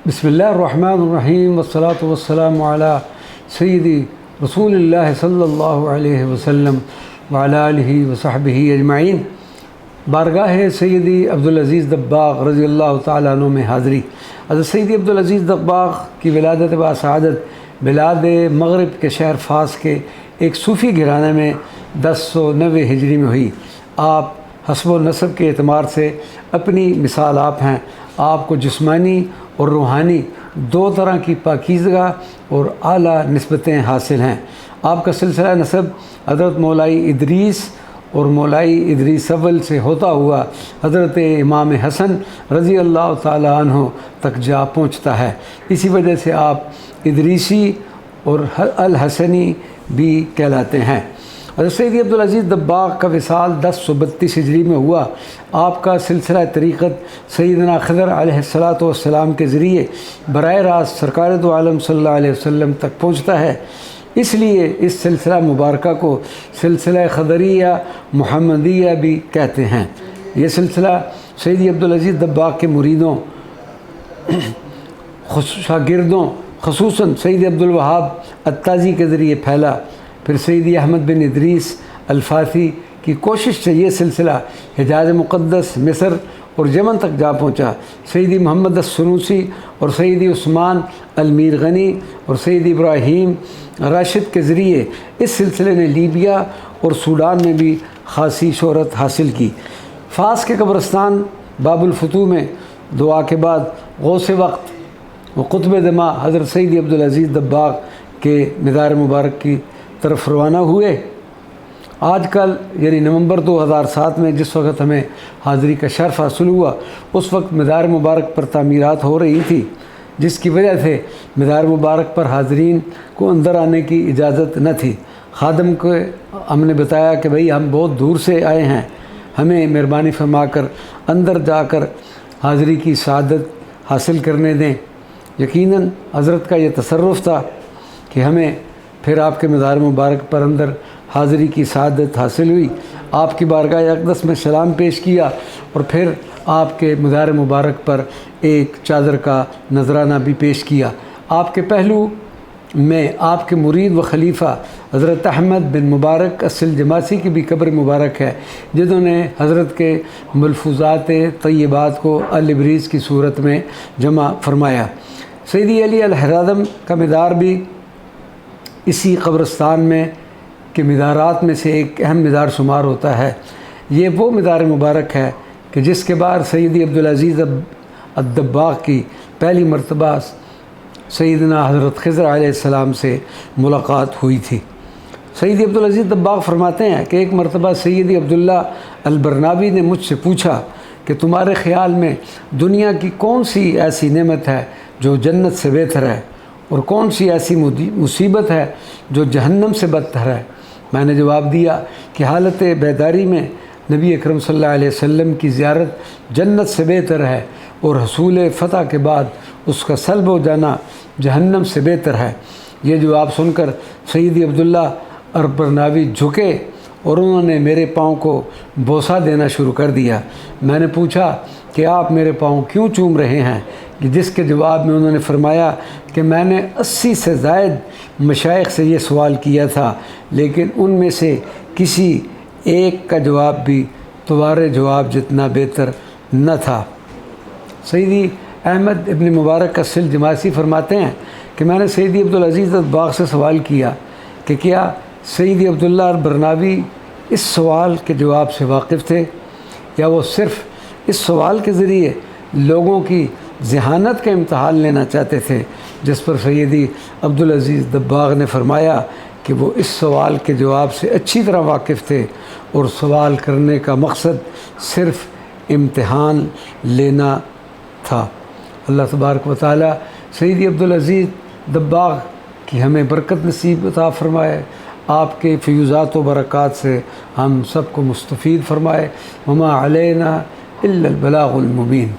بسم اللہ الرحمن الرحیم والصلاة والسلام علی سیدی رسول اللہ صلی اللہ علیہ وسلم وعلی آلہ وصحبہ اجمعین۔ بارگاہ سیدی عبدالعزیز دباغ رضی اللہ تعالیٰ عنہ میں حاضری۔ حضرت سیدی عبدالعزیز دباغ کی ولادت باسعادت بلاد مغرب کے شہر فاس کے ایک صوفی گھرانے میں 1090 ہجری میں ہوئی۔ آپ حسب و نسب کے اعتبار سے اپنی مثال آپ ہیں۔ آپ کو جسمانی اور روحانی دو طرح کی پاکیزگی اور اعلیٰ نسبتیں حاصل ہیں۔ آپ کا سلسلہ نسب حضرت مولائی ادریس اور مولائی ادریس اول سے ہوتا ہوا حضرت امام حسن رضی اللہ تعالیٰ عنہ تک جا پہنچتا ہے۔ اسی وجہ سے آپ ادریسی اور الحسنی بھی کہلاتے ہیں۔ حضرت سیدی عبدالعزیز دباغ کا وصال 1032 ہجری میں ہوا۔ آپ کا سلسلہ طریقت سیدنا خضر علیہ السلام کے ذریعے براہ راست سرکار دو عالم صلی اللہ علیہ وسلم تک پہنچتا ہے۔ اس لیے اس سلسلہ مبارکہ کو سلسلہ خضریہ محمدیہ بھی کہتے ہیں۔ یہ سلسلہ سیدی عبدالعزیز دباغ کے مریدوں شاگردوں خصوصاً سید عبدالوہاب التازی کے ذریعے پھیلا۔ پھر سیدی احمد بن ادریس الفاسی کی کوشش سے یہ سلسلہ حجاز مقدس، مصر اور یمن تک جا پہنچا۔ سیدی محمد السنوسی اور سیدی عثمان المیر غنی اور سیدی ابراہیم راشد کے ذریعے اس سلسلے نے لیبیا اور سوڈان میں بھی خاصی شہرت حاصل کی۔ فاس کے قبرستان باب الفتوح میں دعا کے بعد غوث وقت و قطب دماء حضرت سیدی عبدالعزیز دباغ کے مزار مبارک کی طرف روانہ ہوئے۔ آج کل یعنی نومبر 2007 میں جس وقت ہمیں حاضری کا شرف حاصل ہوا، اس وقت مزار مبارک پر تعمیرات ہو رہی تھی، جس کی وجہ سے مزار مبارک پر حاضرین کو اندر آنے کی اجازت نہ تھی۔ خادم کو ہم نے بتایا کہ بھئی ہم بہت دور سے آئے ہیں، ہمیں مہربانی فرما کر اندر جا کر حاضری کی سعادت حاصل کرنے دیں۔ یقیناً حضرت کا یہ تصرف تھا کہ ہمیں پھر آپ کے مزار مبارک پر اندر حاضری کی سعادت حاصل ہوئی۔ آپ کی بارگاہ اقدس میں سلام پیش کیا اور پھر آپ کے مزار مبارک پر ایک چادر کا نذرانہ بھی پیش کیا۔ آپ کے پہلو میں آپ کے مرید و خلیفہ حضرت احمد بن مبارک السلجماسی کی بھی قبر مبارک ہے، جنہوں نے حضرت کے ملفوظات طیبات کو الابریز کی صورت میں جمع فرمایا۔ سیدی علی الحرادم کا مزار بھی اسی قبرستان میں کے مزارات میں سے ایک اہم مزار شمار ہوتا ہے۔ یہ وہ مزار مبارک ہے کہ جس کے بعد سیدی عبدالعزیز الدباغ کی پہلی مرتبہ سیدنا حضرت خضر علیہ السلام سے ملاقات ہوئی تھی۔ سیدی عبدالعزیز دباغ فرماتے ہیں کہ ایک مرتبہ سیدی عبداللہ البرناوی نے مجھ سے پوچھا کہ تمہارے خیال میں دنیا کی کون سی ایسی نعمت ہے جو جنت سے بہتر ہے، اور کون سی ایسی مصیبت ہے جو جہنم سے بدتر ہے؟ میں نے جواب دیا کہ حالت بیداری میں نبی اکرم صلی اللہ علیہ وسلم کی زیارت جنت سے بہتر ہے، اور حصول فتح کے بعد اس کا سلب ہو جانا جہنم سے بہتر ہے۔ یہ جواب سن کر سیدی عبداللہ البرناوی جھکے اور انہوں نے میرے پاؤں کو بوسہ دینا شروع کر دیا۔ میں نے پوچھا کہ آپ میرے پاؤں کیوں چوم رہے ہیں؟ جس کے جواب میں انہوں نے فرمایا کہ میں نے 80 سے زائد مشائخ سے یہ سوال کیا تھا، لیکن ان میں سے کسی ایک کا جواب بھی تمہارے جواب جتنا بہتر نہ تھا۔ سیدی احمد ابن مبارک السلجماسی فرماتے ہیں کہ میں نے سیدی عبدالعزیز دباغ سے سوال کیا کہ کیا سیدی عبداللہ البرناوی اس سوال کے جواب سے واقف تھے، یا وہ صرف اس سوال کے ذریعے لوگوں کی ذہانت کا امتحان لینا چاہتے تھے؟ جس پر سیدی عبدالعزیز دباغ نے فرمایا کہ وہ اس سوال کے جواب سے اچھی طرح واقف تھے، اور سوال کرنے کا مقصد صرف امتحان لینا تھا۔ اللہ تبارک و تعالی سیدی عبدالعزیز دباغ کی ہمیں برکت نصیب عطا فرمائے، آپ کے فیوزات و برکات سے ہم سب کو مستفید فرمائے۔ وما علینا الا البلاغ المبین۔